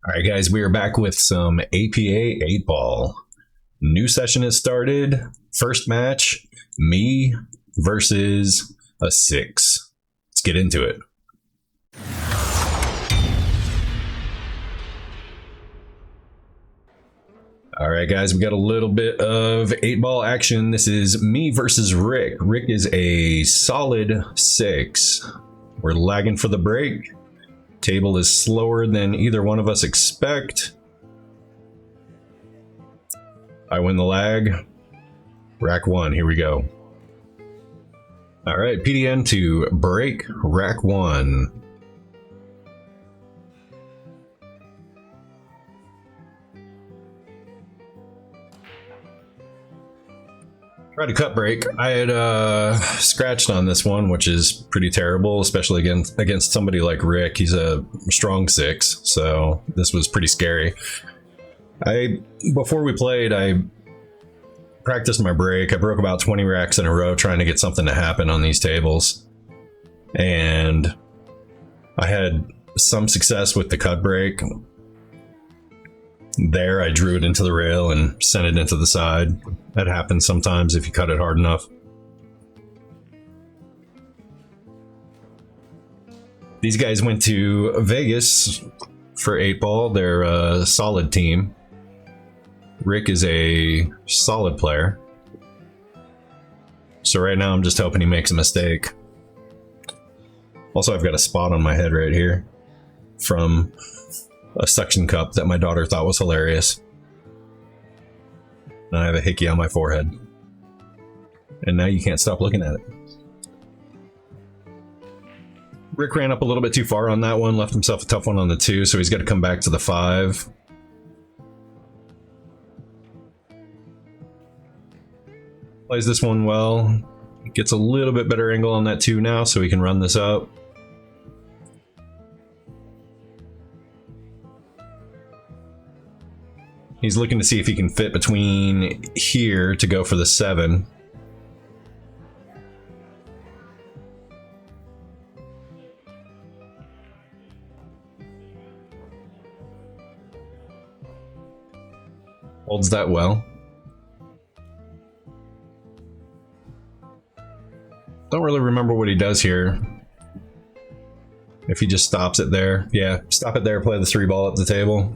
All right, guys, we are back with some APA 8-ball. New session has started. First match, me versus a 6. Let's get into it. All right, guys, we got a little bit of 8-ball action. This is me versus Rick. Rick is a solid 6. We're lagging for the break. Table is slower than either one of us expect. I win the lag. Rack 1, here we go. All right, PDN to break rack 1. Tried to cut break. I had scratched on this one, which is pretty terrible, especially against somebody like Rick. He's a strong 6, so this was pretty scary. Before we played, I practiced my break. I broke about 20 racks in a row trying to get something to happen on these tables, and I had some success with the cut break. There, I drew it into the rail and sent it into the side. That happens sometimes if you cut it hard enough. These guys went to Vegas for 8-ball. They're a solid team. Rick is a solid player. So right now I'm just hoping he makes a mistake. Also, I've got a spot on my head right here from a suction cup that my daughter thought was hilarious. And I have a hickey on my forehead. And now you can't stop looking at it. Rick ran up a little bit too far on that one, left himself a tough one on the 2, so he's got to come back to the 5. Plays this one well. Gets a little bit better angle on that 2 now, so he can run this up. He's looking to see if he can fit between here to go for the 7. Holds that well. Don't really remember what he does here. If he just stops it there. Yeah, stop it there, play the 3-ball at the table.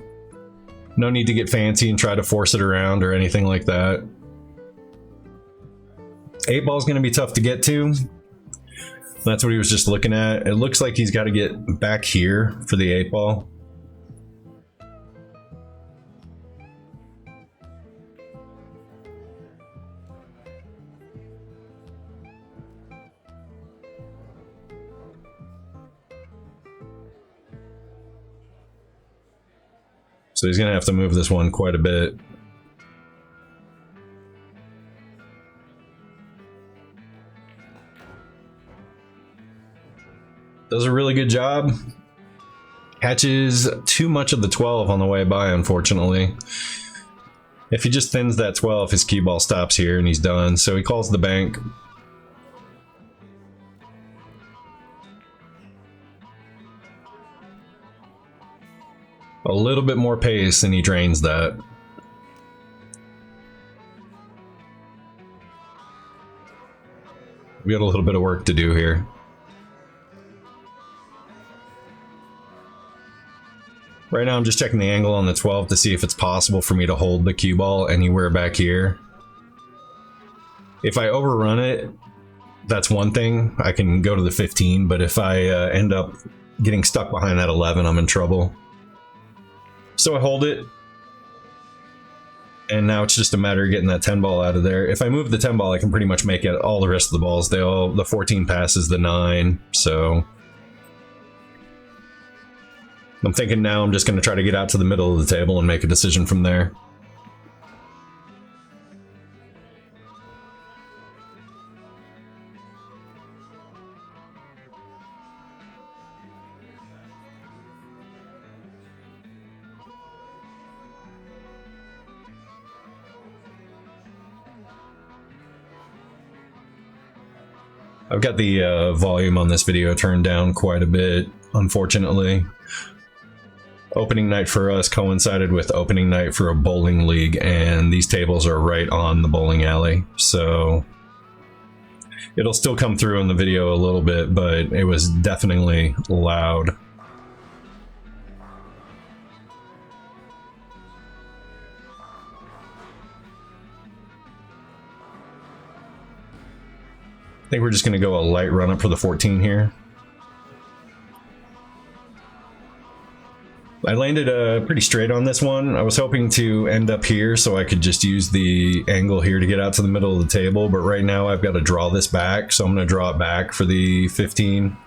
No need to get fancy and try to force it around or anything like that. 8-ball is going to be tough to get to. That's what he was just looking at. It looks like he's got to get back here for the 8-ball. So he's going to have to move this one quite a bit. Does a really good job. Catches too much of the 12 on the way by, unfortunately. If he just thins that 12, his cue ball stops here and he's done. So he calls the bank. A little bit more pace and he drains that. We got a little bit of work to do here. Right now I'm just checking the angle on the 12 to see if it's possible for me to hold the cue ball anywhere back here. If I overrun it, that's one thing. I can go to the 15, but if I end up getting stuck behind that 11, I'm in trouble. So I hold it, and now it's just a matter of getting that 10-ball out of there. If I move the 10-ball, I can pretty much make it all the rest of the balls. The 14 passes the 9, so I'm thinking now I'm just going to try to get out to the middle of the table and make a decision from there. I've got the volume on this video turned down quite a bit, unfortunately. Opening night for us coincided with opening night for a bowling league, and these tables are right on the bowling alley, so it'll still come through in the video a little bit, but it was definitely loud. I think we're just going to go a light run up for the 14 here. I landed pretty straight on this one. I was hoping to end up here so I could just use the angle here to get out to the middle of the table, but right now I've got to draw this back, so I'm going to draw it back for the 15.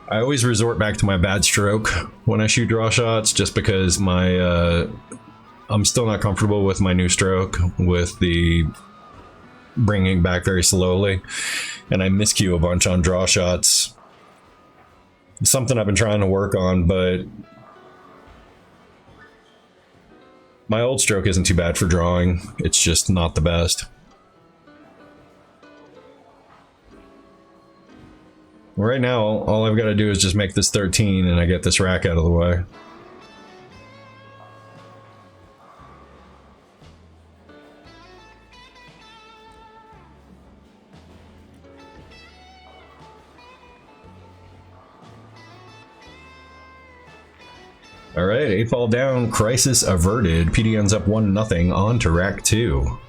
I always resort back to my bad stroke when I shoot draw shots, just because my I'm still not comfortable with my new stroke, with the bringing back very slowly, and I miscue a bunch on draw shots. It's something I've been trying to work on, but my old stroke isn't too bad for drawing. It's just not the best. Right now, all I've got to do is just make this 13 and I get this rack out of the way. All right, 8 ball down, crisis averted. PDN's up 1-0, on to rack 2.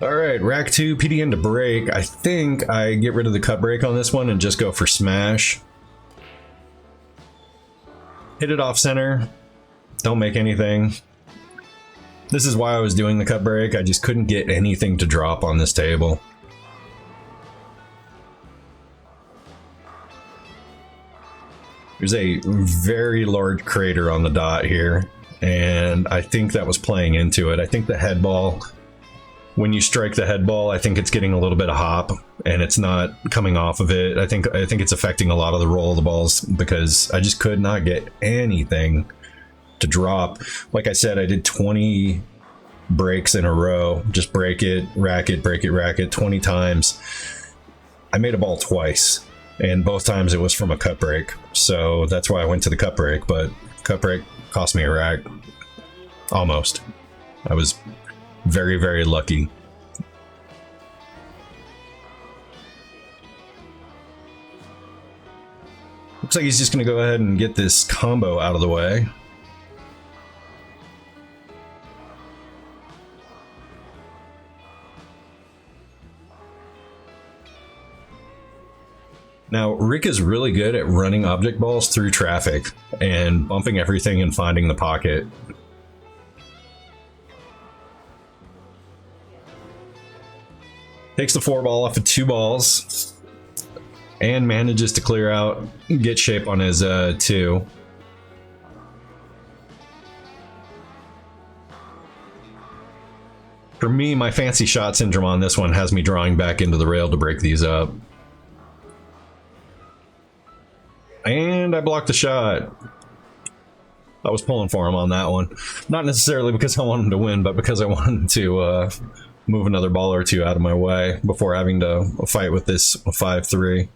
All right, rack 2, PDN to break. I think I get rid of the cut break on this one and just go for smash. Hit it off center, don't make anything. This is why I was doing the cut break. I just couldn't get anything to drop on this table. There's a very large crater on the dot here, and I think that was playing into it. I think the head ball, when you strike the head ball, I think it's getting a little bit of hop, and it's not coming off of it. I think it's affecting a lot of the roll of the balls, because I just could not get anything to drop. Like I said, I did 20 breaks in a row. Just break it, rack it, break it, rack it 20 times. I made a ball twice, and both times it was from a cut break. So that's why I went to the cut break, but cut break cost me a rack. Almost. I was very, very lucky. Looks like he's just going to go ahead and get this combo out of the way. Now, Rick is really good at running object balls through traffic and bumping everything and finding the pocket. Takes the 4 ball off of 2 balls and manages to clear out, get shape on his 2. For me, my fancy shot syndrome on this one has me drawing back into the rail to break these up. And I blocked the shot. I was pulling for him on that one. Not necessarily because I wanted him to win, but because I wanted to move another ball or two out of my way before having to fight with this 5-3.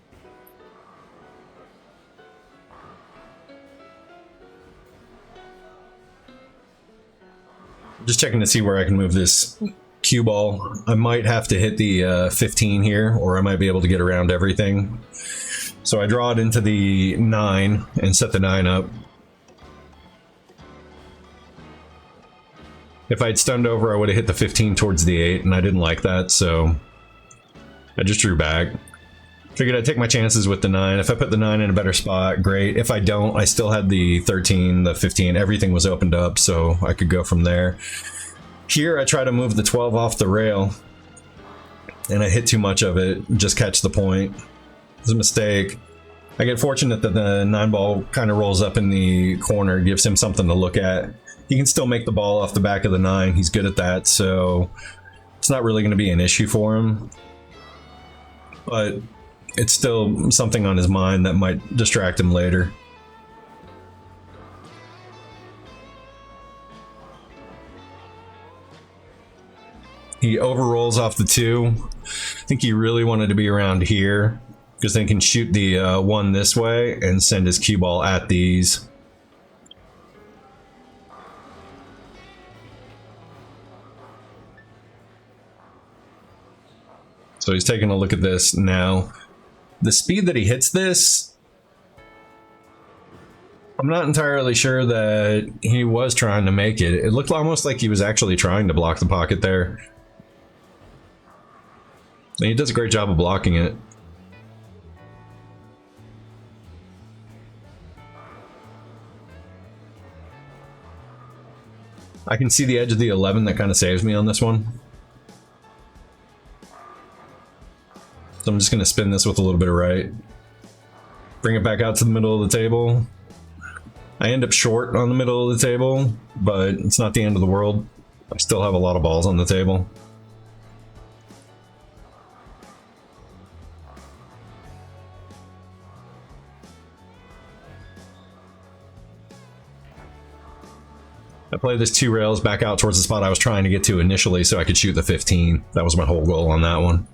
Just checking to see where I can move this cue ball. I might have to hit the 15 here, or I might be able to get around everything. So I draw it into the 9 and set the 9 up. If I'd stunned over, I would have hit the 15 towards the 8, and I didn't like that, so I just drew back. Figured I'd take my chances with the 9. If I put the 9 in a better spot, great. If I don't, I still had the 13, the 15, everything was opened up, so I could go from there. Here, I try to move the 12 off the rail, and I hit too much of it, just catch the point. It's a mistake. I get fortunate that the 9 ball kind of rolls up in the corner, gives him something to look at. He can still make the ball off the back of the 9. He's good at that, so it's not really going to be an issue for him. But it's still something on his mind that might distract him later. He overrolls off the 2. I think he really wanted to be around here. because then he can shoot the one this way and send his cue ball at these. So he's taking a look at this now. The speed that he hits this, I'm not entirely sure that he was trying to make it. It looked almost like he was actually trying to block the pocket there. And he does a great job of blocking it. I can see the edge of the 11. That kind of saves me on this one. So I'm just going to spin this with a little bit of right. Bring it back out to the middle of the table. I end up short on the middle of the table, but it's not the end of the world. I still have a lot of balls on the table. I played this 2 rails back out towards the spot I was trying to get to initially so I could shoot the 15. That was my whole goal on that one.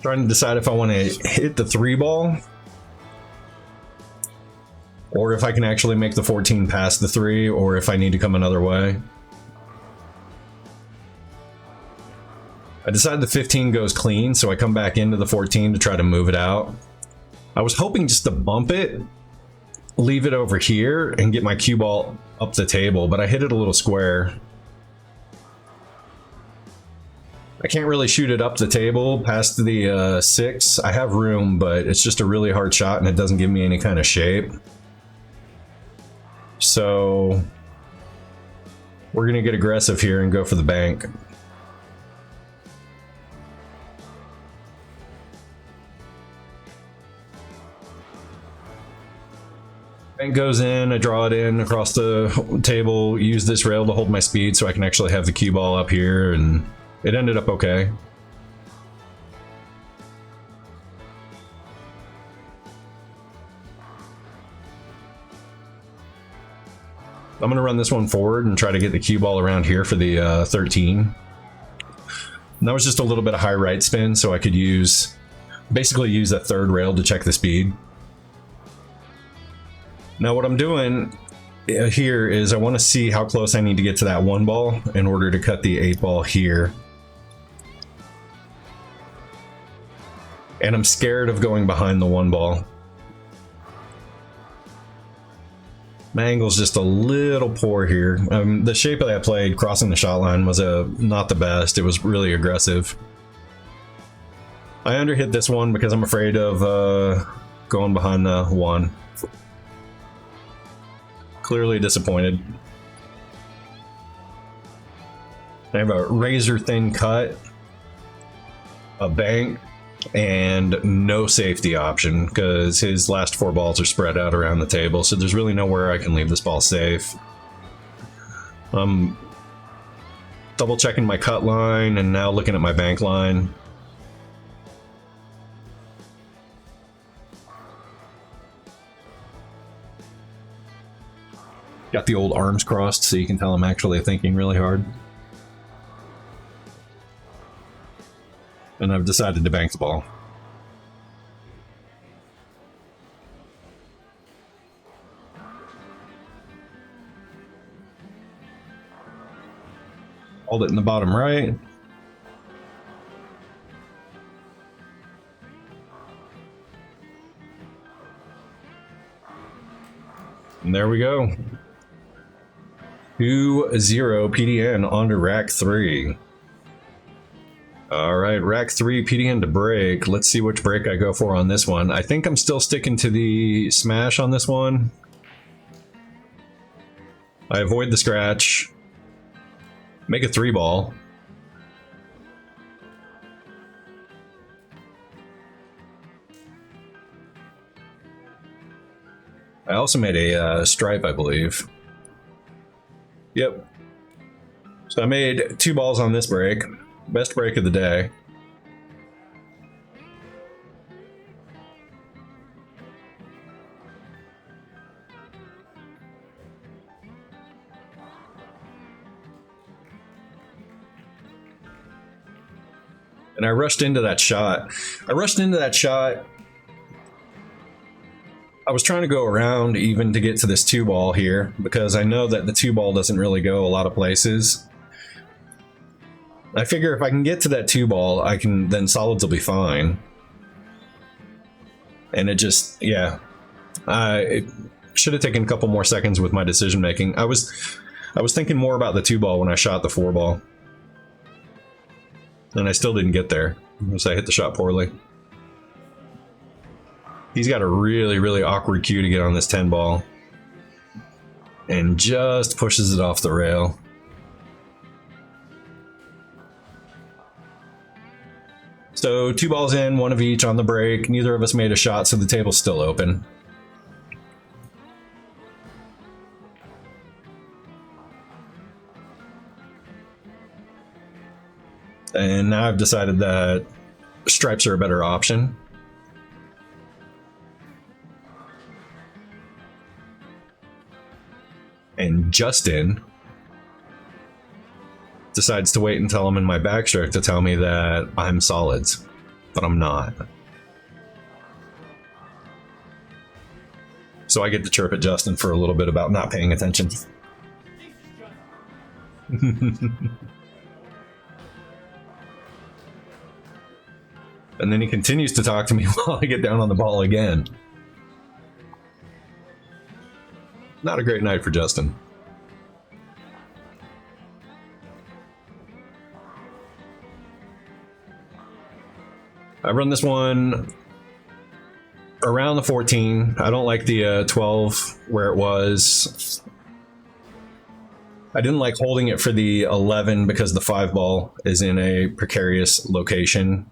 Trying to decide if I want to hit the 3 ball or if I can actually make the 14 past the 3, or if I need to come another way. I decide the 15 goes clean, so I come back into the 14 to try to move it out. I was hoping just to bump it, leave it over here, and get my cue ball up the table, but I hit it a little square. I can't really shoot it up the table past the 6. I have room, but it's just a really hard shot and it doesn't give me any kind of shape. So we're going to get aggressive here and go for the bank. Bank goes in, I draw it in across the table, use this rail to hold my speed so I can actually have the cue ball up here, and it ended up okay. I'm going to run this one forward and try to get the cue ball around here for the 13. And that was just a little bit of high right spin, so I could basically use that 3rd rail to check the speed. Now what I'm doing here is I want to see how close I need to get to that 1 ball in order to cut the 8 ball here. And I'm scared of going behind the 1 ball. My angle's just a little poor here. The shape that I played crossing the shot line was not the best. It was really aggressive. I underhit this one because I'm afraid of going behind the 1. Clearly disappointed. I have a razor thin cut, a bank, and no safety option because his last 4 balls are spread out around the table, so there's really nowhere I can leave this ball safe. I'm double checking my cut line and now looking at my bank line. Got the old arms crossed so you can tell I'm actually thinking really hard. And I've decided to bank the ball. Hold it in the bottom right. And there we go. 2-0 PDN onto rack 3. All right, rack 3 PDN to break. Let's see which break I go for on this one. I think I'm still sticking to the smash on this one. I avoid the scratch. Make a 3 ball. I also made a stripe, I believe. Yep. So I made 2 balls on this break. Best break of the day. And I rushed into that shot. I was trying to go around even to get to this 2-ball here, because I know that the 2-ball doesn't really go a lot of places. I figure if I can get to that 2-ball, then solids will be fine. And it just, yeah. It should have taken a couple more seconds with my decision making. I was thinking more about the 2-ball when I shot the 4-ball. And I still didn't get there, because I hit the shot poorly. He's got a really, really awkward cue to get on this 10-ball. And just pushes it off the rail. So 2 balls in, 1 of each on the break. Neither of us made a shot, so the table's still open. And now I've decided that stripes are a better option. And Justin decides to wait until I'm in my backstroke to tell me that I'm solids, but I'm not. So I get to chirp at Justin for a little bit about not paying attention. And then he continues to talk to me while I get down on the ball again. Not a great night for Justin. I run this one around the 14. I don't like the 12 where it was. I didn't like holding it for the 11 because the 5-ball is in a precarious location.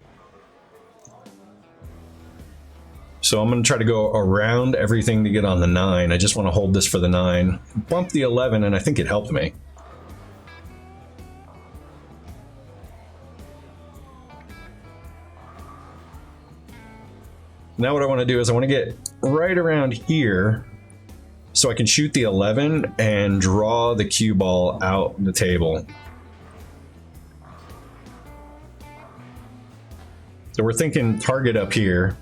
So I'm going to try to go around everything to get on the 9. I just want to hold this for the 9. Bump the 11, and I think it helped me. Now what I want to do is I want to get right around here so I can shoot the 11 and draw the cue ball out the table. So we're thinking target up here.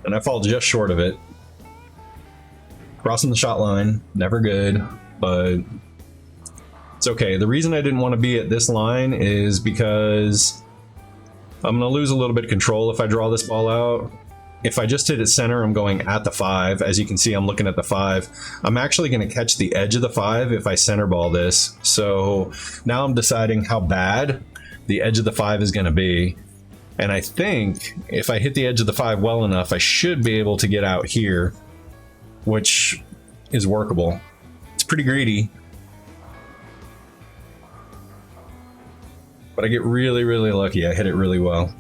And I fall just short of it. Crossing the shot line, never good, but it's okay. The reason I didn't want to be at this line is because I'm going to lose a little bit of control if I draw this ball out. If I just hit it center, I'm going at the 5. As you can see, I'm looking at the 5. I'm actually going to catch the edge of the 5 if I center ball this. So now I'm deciding how bad the edge of the 5 is going to be. And I think if I hit the edge of the 5 well enough, I should be able to get out here, which is workable. It's pretty greedy, but I get really, really lucky. I hit it really well.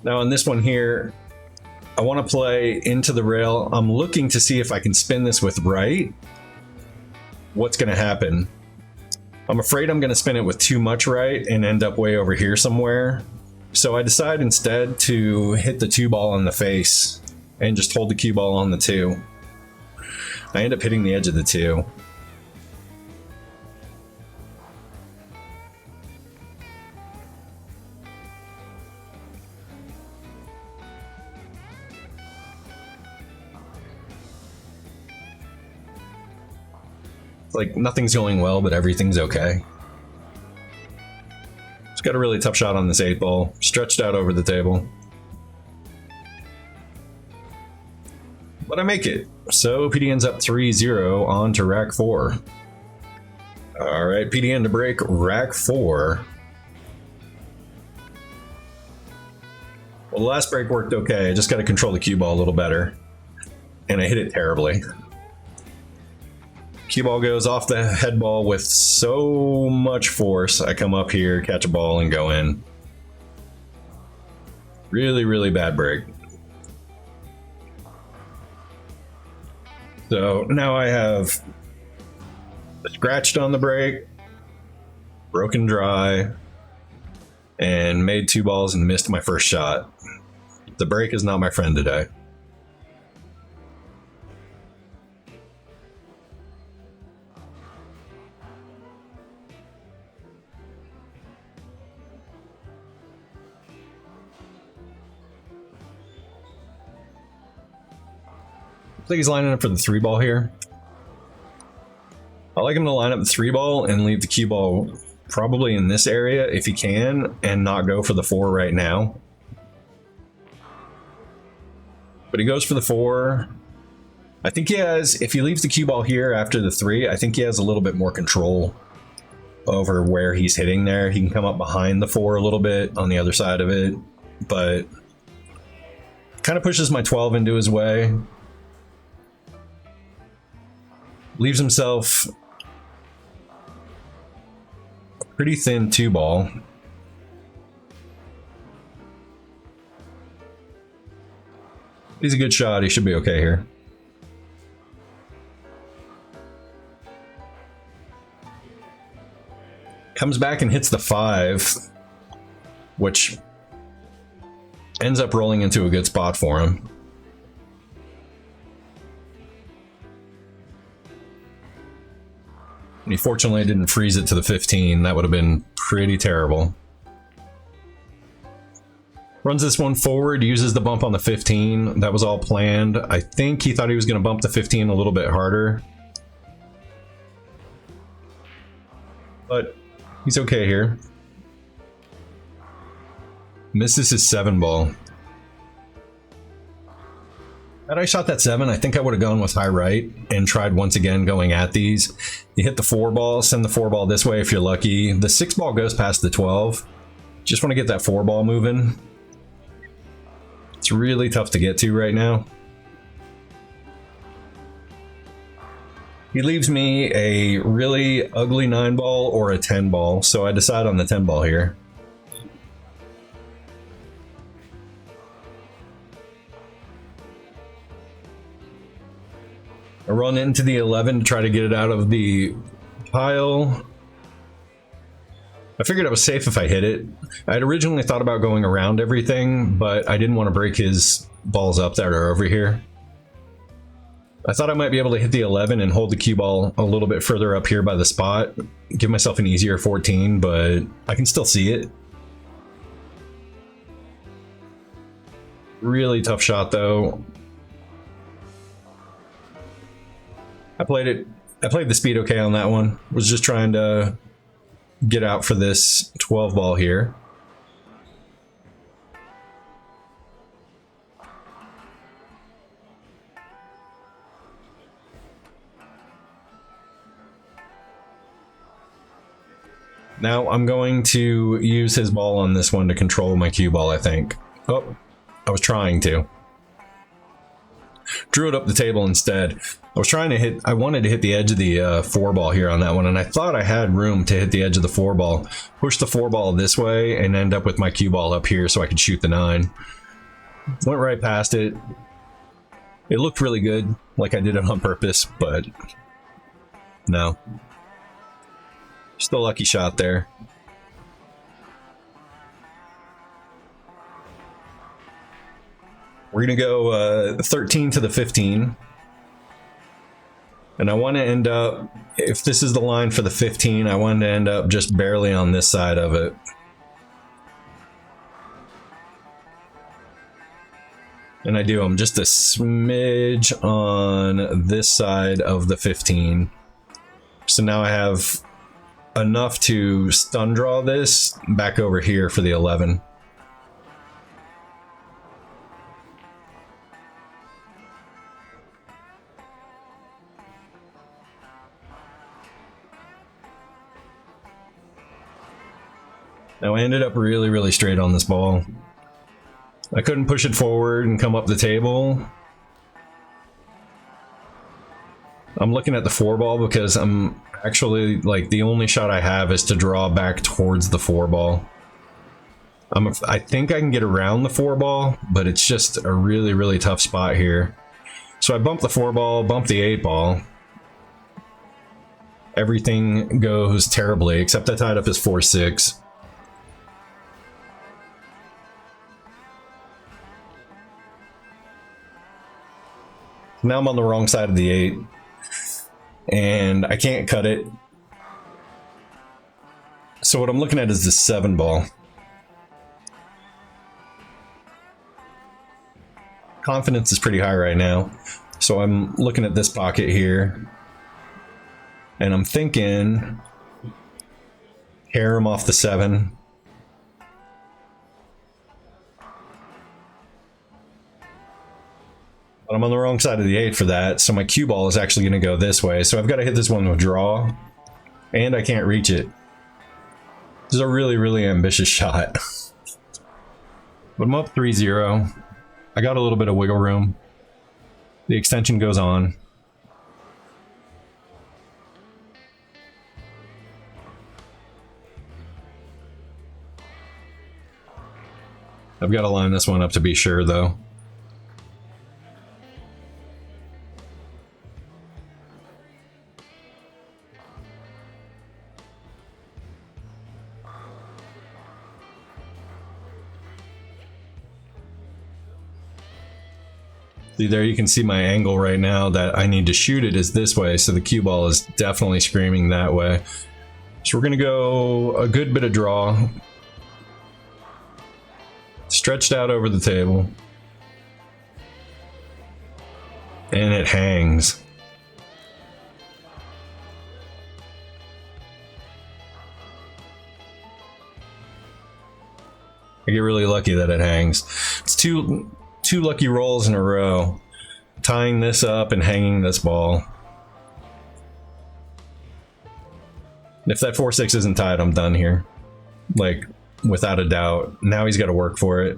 Now on this one here, I want to play into the rail. I'm looking to see if I can spin this with right. What's going to happen? I'm afraid I'm going to spin it with too much right and end up way over here somewhere. So I decide instead to hit the 2-ball in the face and just hold the cue ball on the 2. I end up hitting the edge of the 2. Like nothing's going well, but everything's okay. Just got a really tough shot on this 8-ball, stretched out over the table. But I make it. So PDN's up 3-0 on to rack 4. All right, PDN to break rack 4. Well, the last break worked okay. I just got to control the cue ball a little better. And I hit it terribly. Cue ball goes off the head ball with so much force. I come up here, catch a ball, and go in. Really, really bad break. So now I have scratched on the break, broken dry, and made 2 balls and missed my first shot. The break is not my friend today. I think he's lining up for the 3 ball here. I like him to line up the 3 ball and leave the cue ball probably in this area if he can, and not go for the 4 right now. But he goes for the 4. I think he has, if he leaves the cue ball here after the 3, I think he has a little bit more control over where he's hitting there. He can come up behind the 4 a little bit on the other side of it, but kind of pushes my 12 into his way. Leaves himself a pretty thin 2 ball. He's a good shot. He should be okay here. Comes back and hits the 5, which ends up rolling into a good spot for him. And he fortunately didn't freeze it to the 15. That would have been pretty terrible. Runs this one forward, uses the bump on the 15. That was all planned. I think he thought he was going to bump the 15 a little bit harder. But he's okay here. Misses his 7 ball. Had I shot that 7, I think I would have gone with high right and tried once again going at these. You hit the 4 ball, send the 4 ball this way if you're lucky. The 6 ball goes past the 12. Just want to get that 4 ball moving. It's really tough to get to right now. He leaves me a really ugly 9 ball or a 10 ball, so I decide on the 10 ball here. I run into the 11 to try to get it out of the pile. I figured I was safe if I hit it. I had originally thought about going around everything, but I didn't want to break his balls up that are over here. I thought I might be able to hit the 11 and hold the cue ball a little bit further up here by the spot, give myself an easier 14, but I can still see it. Really tough shot though. I played the speed okay on that one. Was just trying to get out for this 12 ball here. Now I'm going to use his ball on this one to control my cue ball, I think. Oh, I was trying to. Drew it up the table instead. I wanted to hit the edge of the 4 ball here on that one, and I thought I had room to hit the edge of the 4 ball. Push the 4 ball this way and end up with my cue ball up here so I could shoot the 9. Went right past it. It looked really good, like I did it on purpose, but no. Just a lucky shot there. We're going to go 13 to the 15. And I want to end up, if this is the line for the 15, I want to end up just barely on this side of it. And I do, I'm just a smidge on this side of the 15. So now I have enough to stun draw this back over here for the 11. Now I ended up really straight on this ball. I couldn't push it forward and come up the table. I'm looking at the 4 ball because I'm actually, like, the only shot I have is to draw back towards the 4 ball. I think I can get around the 4 ball, but it's just a really tough spot here. So I bump the 4 ball, bump the 8 ball. Everything goes terribly, except I tied up his 4-6. Now I'm on the wrong side of the 8. And I can't cut it. So what I'm looking at is the 7 ball. Confidence is pretty high right now. So I'm looking at this pocket here. And I'm thinking, hair him off the 7. But I'm on the wrong side of the 8 for that, so my cue ball is actually going to go this way. So I've got to hit this one with draw, and I can't reach it. This is a really, really ambitious shot. But I'm up 3-0. I got a little bit of wiggle room. The extension goes on. I've got to line this one up to be sure, though. See, there you can see my angle right now that I need to shoot it is this way, so the cue ball is definitely screaming that way. So we're gonna go a good bit of draw. Stretched out over the table. And it hangs. I get really lucky that it hangs. It's two lucky rolls in a row, tying this up and hanging this ball. If that 4-6 isn't tied, I'm done here. Like, without a doubt. Now he's got to work for it.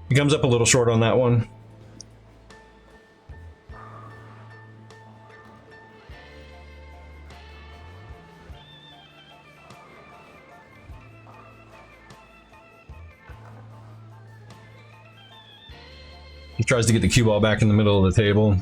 He comes up a little short on that one. He tries to get the cue ball back in the middle of the table.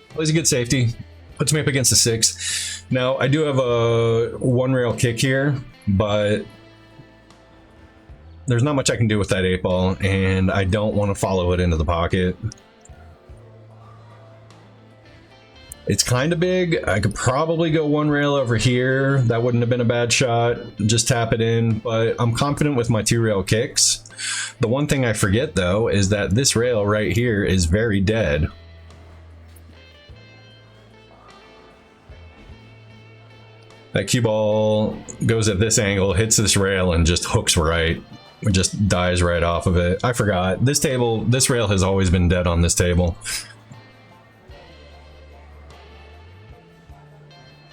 Plays a good safety. Puts me up against the 6. Now, I do have a 1 rail kick here, but there's not much I can do with that 8 ball, and I don't want to follow it into the pocket. It's kind of big. I could probably go 1 rail over here. That wouldn't have been a bad shot. Just tap it in, but I'm confident with my 2 rail kicks. The one thing I forget, though, is that this rail right here is very dead. That cue ball goes at this angle, hits this rail, and just hooks right. It just dies right off of it. I forgot. This rail has always been dead on this table.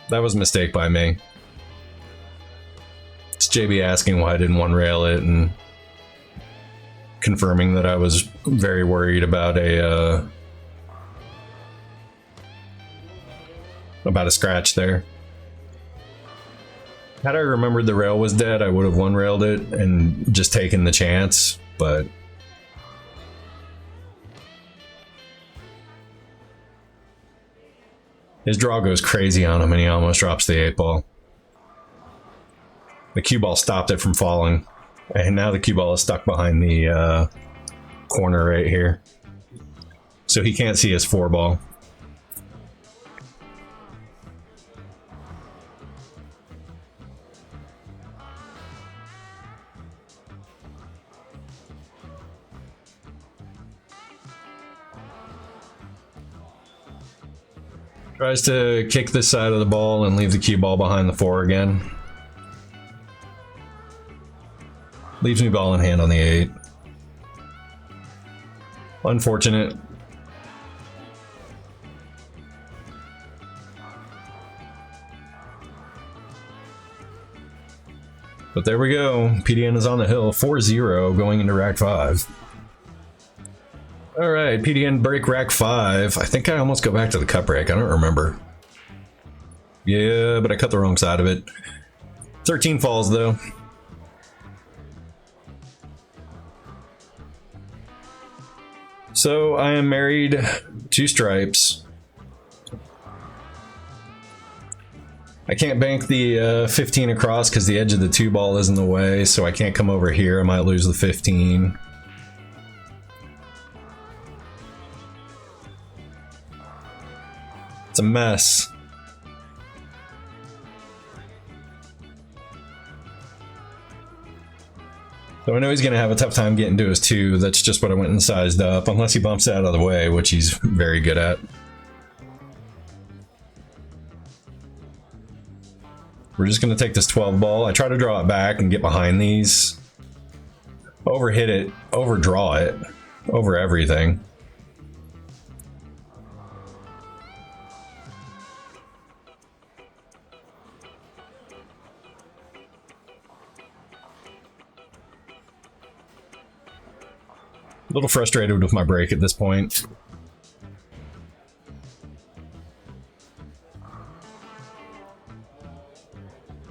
That was a mistake by me. It's JB asking why I didn't 1 rail it and confirming that I was very worried about a scratch there. Had I remembered the rail was dead, I would have 1 railed it and just taken the chance, but his draw goes crazy on him and he almost drops the 8 ball. The cue ball stopped it from falling, and now the cue ball is stuck behind the corner right here. So he can't see his 4 ball. Tries to kick this side of the ball and leave the cue ball behind the 4 again. Leaves me ball in hand on the 8. Unfortunate. But there we go. PDN is on the hill. 4-0 going into rack 5. Alright, PDN break rack 5. I think I almost go back to the cut break. I don't remember. Yeah, but I cut the wrong side of it. 13 falls though. So I am married to stripes. I can't bank the 15 across because the edge of the 2-ball is in the way, so I can't come over here. I might lose the 15. It's a mess. So I know he's going to have a tough time getting to his 2. That's just what I went and sized up, unless he bumps it out of the way, which he's very good at. We're just going to take this 12 ball. I try to draw it back and get behind these. Overhit it, overdraw it, over everything. A little frustrated with my break at this point.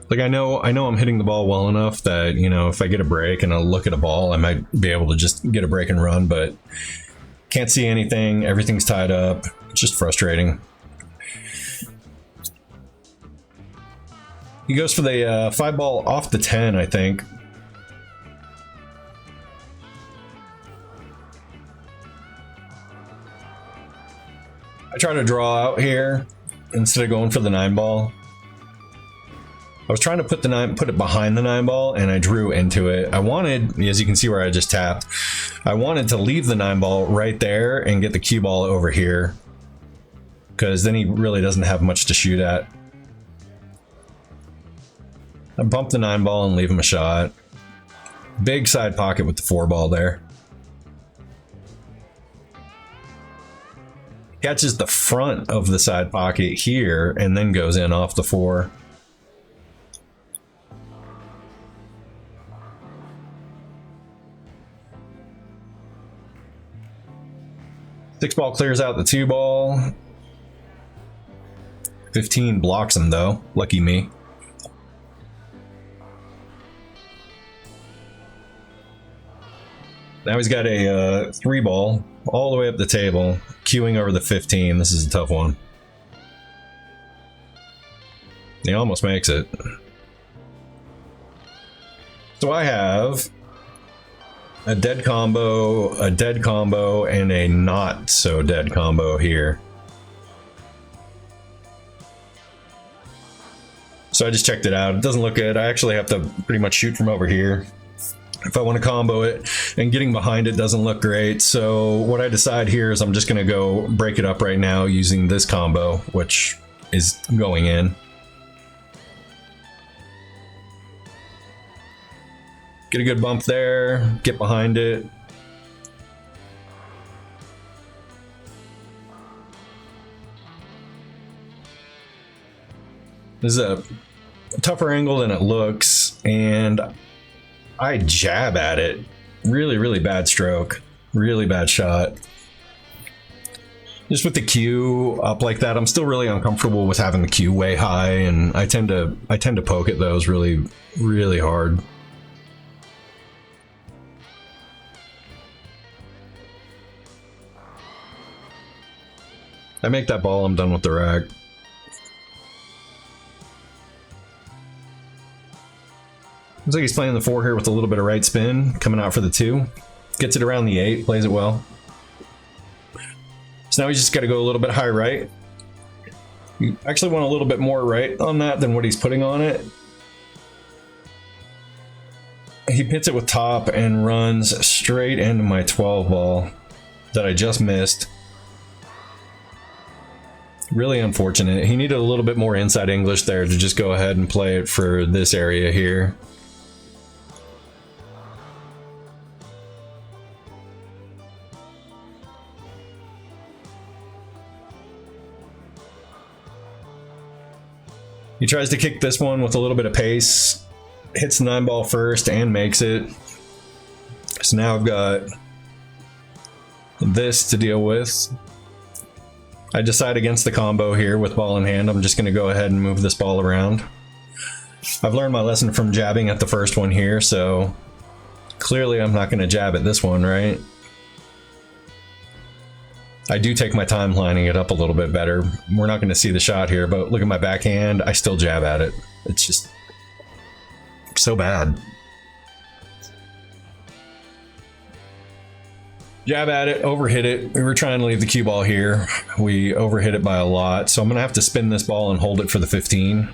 Like I know I'm hitting the ball well enough that, you know, if I get a break and I look at a ball, I might be able to just get a break and run, but can't see anything. Everything's tied up. It's just frustrating. He goes for the 5 ball off the 10, I think. I try to draw out here instead of going for the 9 ball. I was trying to put it behind the 9 ball, and I drew into it. I wanted, as you can see where I just tapped, I wanted to leave the 9 ball right there and get the cue ball over here, because then he really doesn't have much to shoot at. I bump the 9 ball and leave him a shot. Big side pocket with the 4 ball there. Catches the front of the side pocket here and then goes in off the 4. Six ball clears out the 2 ball. 15 blocks him though. Lucky me. Now he's got a 3 ball all the way up the table, queuing over the 15. This is a tough one. He almost makes it. So I have a dead combo, and a not so dead combo here. So I just checked it out. It doesn't look good. I actually have to pretty much shoot from over here if I want to combo it, and getting behind it doesn't look great. So what I decide here is I'm just going to go break it up right now using this combo, which is going in. Get a good bump there, get behind it. This is a tougher angle than it looks, and I jab at it. Really, really bad stroke. Really bad shot. Just with the cue up like that, I'm still really uncomfortable with having the cue way high, and I tend to poke at those really, really hard. I make that ball, I'm done with the rack. Looks like he's playing the 4 here with a little bit of right spin, coming out for the 2. Gets it around the 8, plays it well. So now he's just got to go a little bit high right. You actually want a little bit more right on that than what he's putting on it. He hits it with top and runs straight into my 12 ball that I just missed. Really unfortunate. He needed a little bit more inside English there to just go ahead and play it for this area here. He tries to kick this one with a little bit of pace, hits the 9 ball first and makes it. So now I've got this to deal with. I decide against the combo here with ball in hand. I'm just going to go ahead and move this ball around. I've learned my lesson from jabbing at the first one here, so clearly I'm not going to jab at this one, right? I do take my time lining it up a little bit better. We're not going to see the shot here, but look at my backhand. I still jab at it. It's just so bad. Jab at it, overhit it. We were trying to leave the cue ball here. We overhit it by a lot, so I'm going to have to spin this ball and hold it for the 15.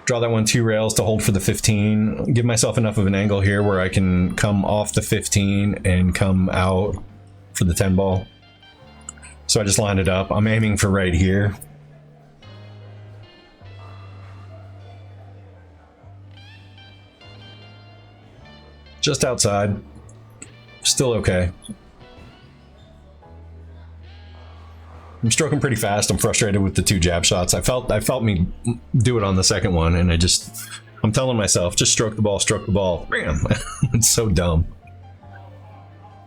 Draw that one 2 rails to hold for the 15. Give myself enough of an angle here where I can come off the 15 and come out for the 10 ball. So I just lined it up. I'm aiming for right here. Just outside. Still okay. I'm stroking pretty fast. I'm frustrated with the 2 jab shots. I felt me do it on the second one, and I'm telling myself, just stroke the ball. Bam! It's so dumb.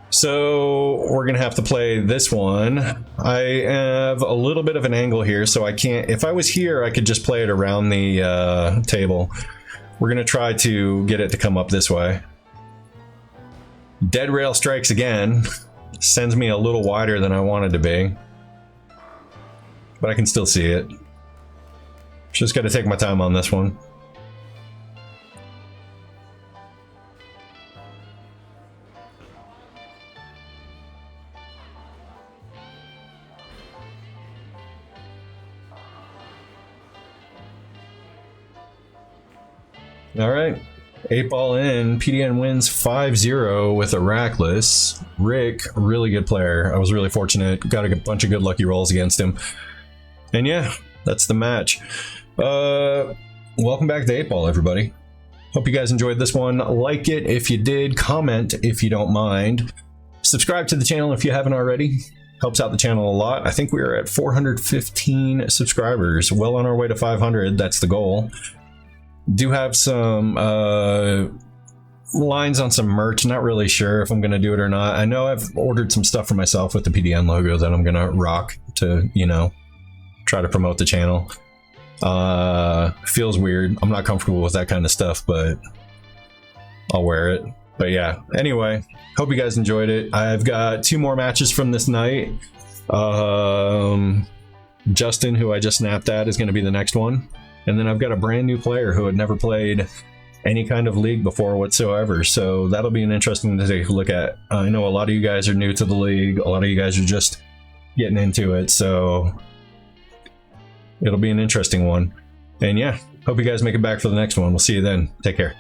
So we're gonna have to play this one. I have a little bit of an angle here, so I can't. If I was here, I could just play it around the table. We're gonna try to get it to come up this way. Dead rail strikes again. Sends me a little wider than I wanted to be. But I can still see it. Just got to take my time on this one. All right. 8 ball in. PDN wins 5-0 with a rackless. Rick, really good player. I was really fortunate. Got a bunch of good lucky rolls against him. And yeah, that's the match. Welcome back to 8 ball, everybody. Hope you guys enjoyed this one. Like it if you did. Comment if you don't mind. Subscribe to the channel if you haven't already. Helps out the channel a lot. I think we are at 415 subscribers. Well on our way to 500. That's the goal. Do have some lines on some merch. Not really sure if I'm going to do it or not. I know I've ordered some stuff for myself with the PDN logo that I'm going to rock to, you know, try to promote the channel. Feels weird. I'm not comfortable with that kind of stuff, but I'll wear it. But yeah, anyway, hope you guys enjoyed it. I've got 2 more matches from this night. Justin, who I just snapped at, is going to be the next one. And then I've got a brand new player who had never played any kind of league before whatsoever. So that'll be an interesting to take a look at. I know a lot of you guys are new to the league. A lot of you guys are just getting into it. So it'll be an interesting one. And yeah, hope you guys make it back for the next one. We'll see you then. Take care.